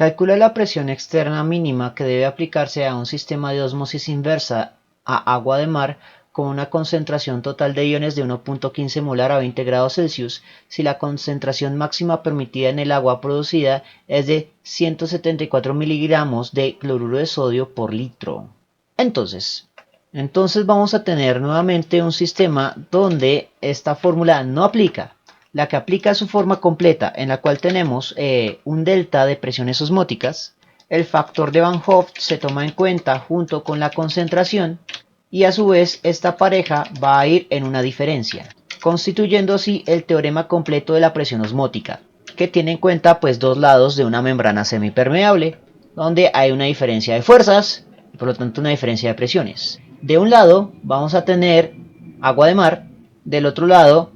Calcula la presión externa mínima que debe aplicarse a un sistema de ósmosis inversa a agua de mar con una concentración total de iones de 1.15 molar a 20 grados Celsius si la concentración máxima permitida en el agua producida es de 174 miligramos de cloruro de sodio por litro. Entonces vamos a tener nuevamente un sistema donde esta fórmula no aplica. La que aplica es su forma completa, en la cual tenemos un delta de presiones osmóticas. El factor de Van Hoff se toma en cuenta junto con la concentración y a su vez esta pareja va a ir en una diferencia, constituyendo así el teorema completo de la presión osmótica, que tiene en cuenta pues dos lados de una membrana semipermeable, donde hay una diferencia de fuerzas y por lo tanto una diferencia de presiones. De un lado vamos a tener agua de mar, del otro lado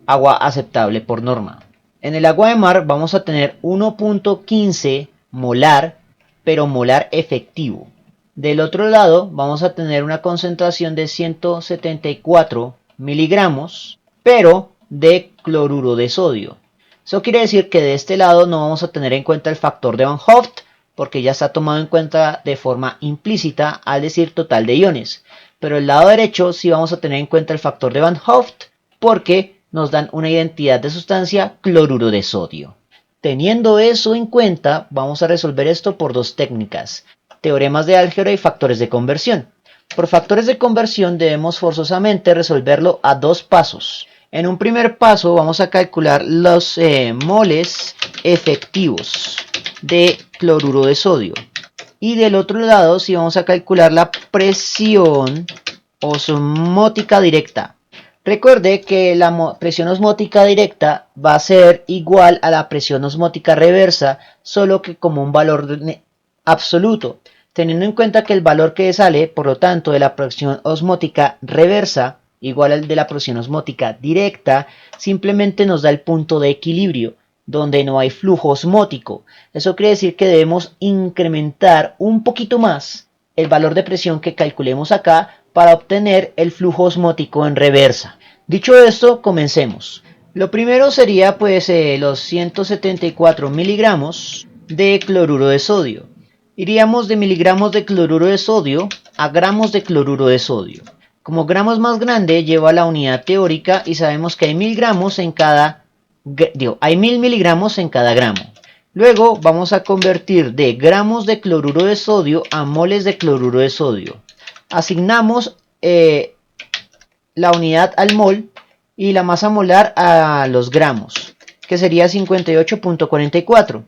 agua aceptable por norma. En el agua de mar vamos a tener 1.15 molar, pero molar efectivo. Del otro lado vamos a tener una concentración de 174 miligramos, pero de cloruro de sodio. Eso quiere decir que de este lado no vamos a tener en cuenta el factor de Van Hoff, porque ya está tomado en cuenta de forma implícita al decir total de iones. Pero el lado derecho sí vamos a tener en cuenta el factor de Van Hoff, porque nos dan una identidad de sustancia cloruro de sodio. Teniendo eso en cuenta, vamos a resolver esto por dos técnicas: teoremas de álgebra y factores de conversión. Por factores de conversión debemos forzosamente resolverlo a dos pasos. En un primer paso vamos a calcular los moles efectivos de cloruro de sodio. Y del otro lado sí vamos a calcular la presión osmótica directa. Recuerde que la presión osmótica directa va a ser igual a la presión osmótica reversa, solo que como un valor absoluto, teniendo en cuenta que el valor que sale, por lo tanto, de la presión osmótica reversa igual al de la presión osmótica directa, simplemente nos da el punto de equilibrio, donde no hay flujo osmótico. Eso quiere decir que debemos incrementar un poquito más el valor de presión que calculemos acá para obtener el flujo osmótico en reversa. Dicho esto, comencemos. Lo primero sería pues los 174 miligramos de cloruro de sodio. Iríamos de miligramos de cloruro de sodio a gramos de cloruro de sodio. Como gramos más grande lleva la unidad teórica y sabemos que hay 1000 gramos en cada, hay 1000 miligramos en cada gramo. Luego vamos a convertir de gramos de cloruro de sodio a moles de cloruro de sodio. Asignamos la unidad al mol y la masa molar a los gramos, que sería 58.44,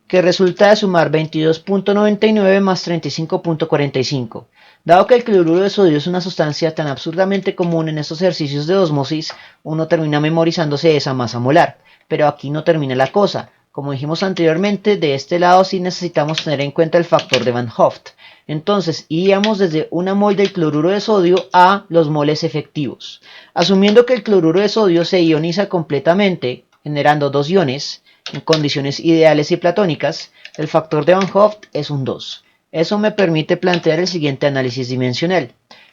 que resulta de sumar 22.99 más 35.45. Dado que el cloruro de sodio es una sustancia tan absurdamente común en estos ejercicios de ósmosis, uno termina memorizándose esa masa molar. Pero aquí no termina la cosa. Como dijimos anteriormente, de este lado sí necesitamos tener en cuenta el factor de Van Hoff. Entonces iríamos desde una mol del cloruro de sodio a los moles efectivos. Asumiendo que el cloruro de sodio se ioniza completamente, generando dos iones, en condiciones ideales y platónicas, el factor de Van Hoff es un 2. Eso me permite plantear el siguiente análisis dimensional.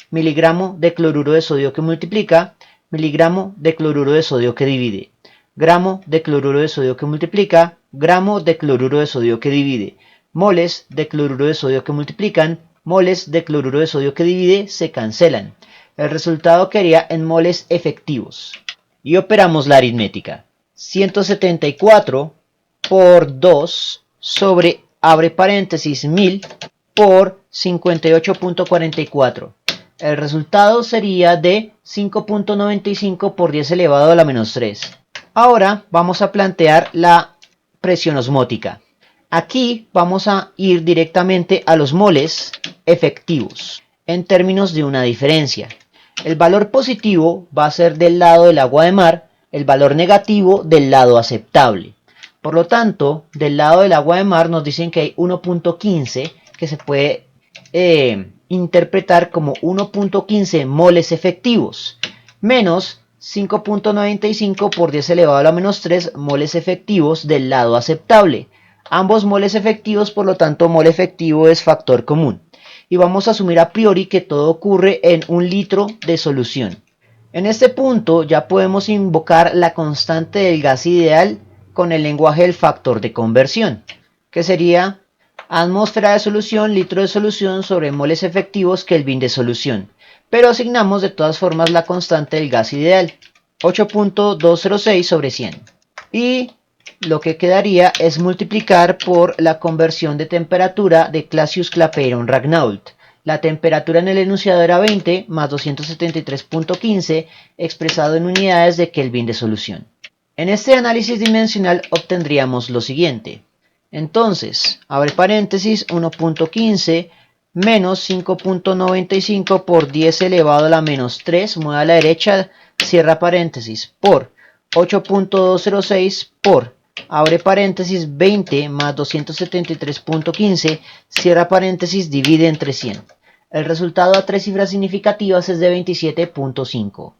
Miligramo de cloruro de sodio que multiplica, miligramo de cloruro de sodio que divide. Gramo de cloruro de sodio que multiplica, gramo de cloruro de sodio que divide. Moles de cloruro de sodio que multiplican, moles de cloruro de sodio que divide, se cancelan. El resultado quedaría en moles efectivos. Y operamos la aritmética. 174 por 2 sobre, abre paréntesis, 1000 por 58.44. El resultado sería de 5.95 por 10 elevado a la menos 3. Ahora vamos a plantear la presión osmótica. Aquí vamos a ir directamente a los moles efectivos en términos de una diferencia. El valor positivo va a ser del lado del agua de mar, el valor negativo del lado aceptable. Por lo tanto, del lado del agua de mar nos dicen que hay 1.15 que se puede interpretar como 1.15 moles efectivos menos 5.95 por 10 elevado a la menos 3 moles efectivos del lado aceptable. Ambos moles efectivos, por lo tanto, mol efectivo es factor común. Y vamos a asumir a priori que todo ocurre en 1 litro de solución. En este punto ya podemos invocar la constante del gas ideal con el lenguaje del factor de conversión, que sería Atmósfera de solución, litro de solución sobre moles efectivos, Kelvin de solución. Pero asignamos de todas formas la constante del gas ideal, 8.206 sobre 100. Y lo que quedaría es multiplicar por la conversión de temperatura de Clapeyron-Ragnall. La temperatura en el enunciado era 20 más 273.15 expresado en unidades de Kelvin de solución. En este análisis dimensional obtendríamos lo siguiente. Entonces, abre paréntesis, 1.15 menos 5.95 por 10 elevado a la menos 3, mueve a la derecha, cierra paréntesis, por 8.206 por, abre paréntesis, 20 más 273.15, cierra paréntesis, divide entre 100. El resultado a tres cifras significativas es de 27.5.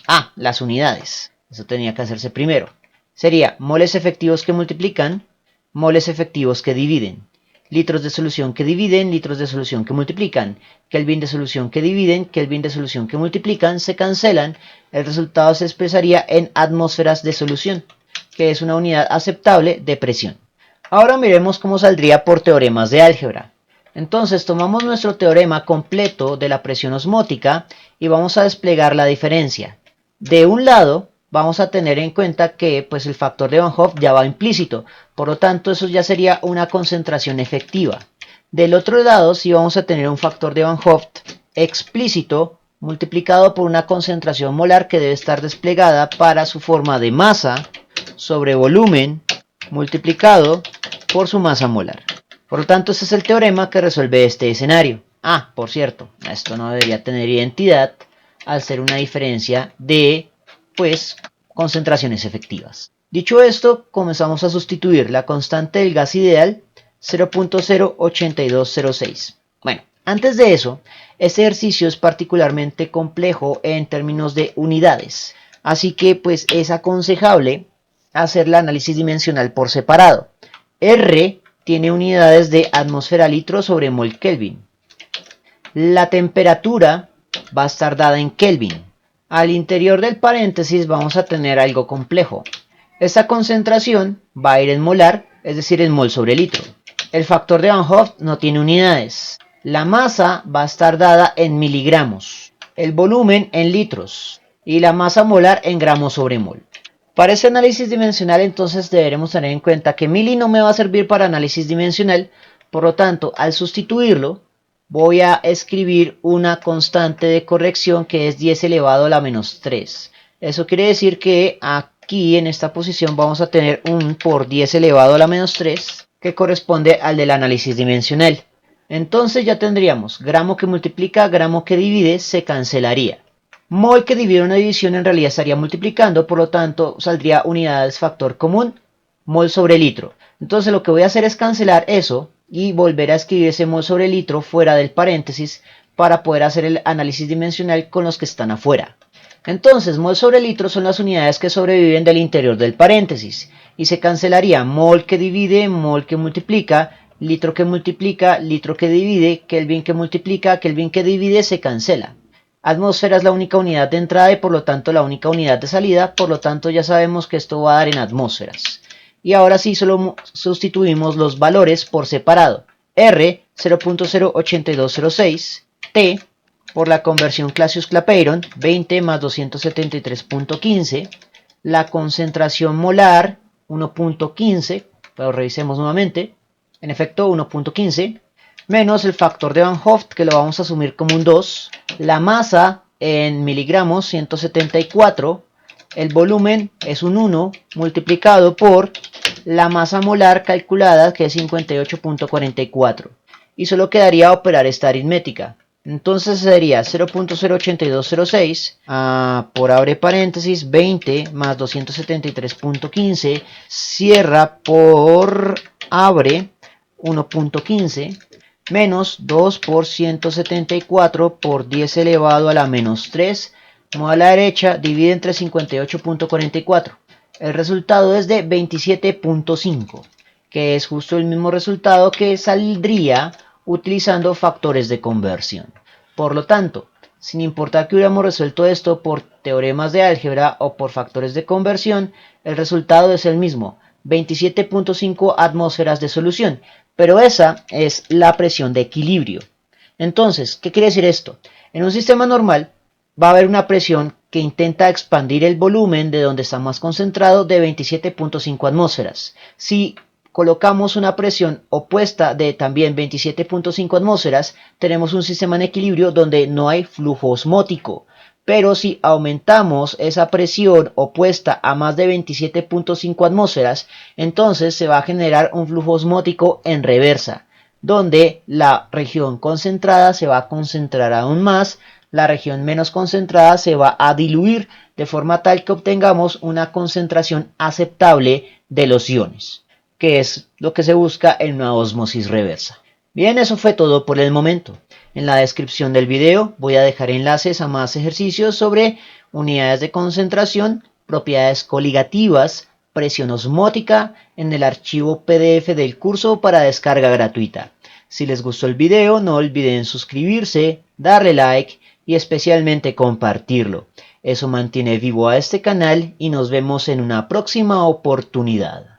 Ah, las unidades. Eso tenía que hacerse primero. Sería moles efectivos que multiplican, moles efectivos que dividen. Litros de solución que dividen, litros de solución que multiplican. Kelvin de solución que dividen, Kelvin de solución que multiplican, se cancelan. El resultado se expresaría en atmósferas de solución, que es una unidad aceptable de presión. Ahora miremos cómo saldría por teoremas de álgebra. Entonces tomamos nuestro teorema completo de la presión osmótica y vamos a desplegar la diferencia. De un lado vamos a tener en cuenta que pues, el factor de Van Hoff ya va implícito, por lo tanto eso ya sería una concentración efectiva. Del otro lado sí vamos a tener un factor de Van Hoff explícito multiplicado por una concentración molar que debe estar desplegada para su forma de masa sobre volumen multiplicado por su masa molar. Por lo tanto, este es el teorema que resuelve este escenario. Ah, por cierto, esto no debería tener identidad al ser una diferencia de, pues, concentraciones efectivas. Dicho esto, comenzamos a sustituir la constante del gas ideal 0.08206. Bueno, antes de eso, este ejercicio es particularmente complejo en términos de unidades, así que pues es aconsejable hacer el análisis dimensional por separado. R tiene unidades de atmósfera litro sobre mol Kelvin. La temperatura va a estar dada en Kelvin. Al interior del paréntesis vamos a tener algo complejo. Esta concentración va a ir en molar, es decir, en mol sobre litro. El factor de Van Hoff no tiene unidades. La masa va a estar dada en miligramos. El volumen en litros. Y la masa molar en gramos sobre mol. Para este análisis dimensional entonces deberemos tener en cuenta que mili no me va a servir para análisis dimensional, por lo tanto al sustituirlo voy a escribir una constante de corrección que es 10 elevado a la menos 3. Eso quiere decir que aquí en esta posición vamos a tener un por 10 elevado a la menos 3 que corresponde al del análisis dimensional. Entonces ya tendríamos gramo que multiplica, gramo que divide, se cancelaría. Mol que divide una división en realidad estaría multiplicando, por lo tanto saldría unidades factor común, mol sobre litro. Entonces lo que voy a hacer es cancelar eso y volver a escribir ese mol sobre litro fuera del paréntesis para poder hacer el análisis dimensional con los que están afuera. Entonces mol sobre litro son las unidades que sobreviven del interior del paréntesis y se cancelaría mol que divide, mol que multiplica, litro que multiplica, litro que divide, Kelvin que multiplica, Kelvin que divide, se cancela. Atmósfera es la única unidad de entrada y por lo tanto la única unidad de salida, por lo tanto ya sabemos que esto va a dar en atmósferas. Y ahora sí solo sustituimos los valores por separado. R 0.08206, T por la conversión Clapeyron 20 más 273.15, la concentración molar 1.15, pero revisemos nuevamente, en efecto 1.15, menos el factor de Van Hoff, que lo vamos a asumir como un 2, la masa en miligramos 174, el volumen es un 1 multiplicado por la masa molar calculada, que es 58.44, y solo quedaría operar esta aritmética. Entonces sería 0.08206 por abre paréntesis 20 más 273.15 cierra por abre 1.15 menos 2 por 174 por 10 elevado a la menos 3, mueve a la derecha, divide entre 58.44. El resultado es de 27.5, que es justo el mismo resultado que saldría utilizando factores de conversión. Por lo tanto, sin importar que hubiéramos resuelto esto por teoremas de álgebra o por factores de conversión, el resultado es el mismo, 27.5 atmósferas de solución, pero esa es la presión de equilibrio. Entonces, ¿qué quiere decir esto? En un sistema normal va a haber una presión que intenta expandir el volumen de donde está más concentrado de 27.5 atmósferas. Si colocamos una presión opuesta de también 27.5 atmósferas, tenemos un sistema en equilibrio donde no hay flujo osmótico. Pero si aumentamos esa presión opuesta a más de 27.5 atmósferas, entonces se va a generar un flujo osmótico en reversa, donde la región concentrada se va a concentrar aún más, la región menos concentrada se va a diluir de forma tal que obtengamos una concentración aceptable de los iones, que es lo que se busca en una ósmosis reversa. Bien, eso fue todo por el momento. En la descripción del video voy a dejar enlaces a más ejercicios sobre unidades de concentración, propiedades coligativas, presión osmótica en el archivo PDF del curso para descarga gratuita. Si les gustó el video, no olviden suscribirse, darle like y especialmente compartirlo. Eso mantiene vivo a este canal y nos vemos en una próxima oportunidad.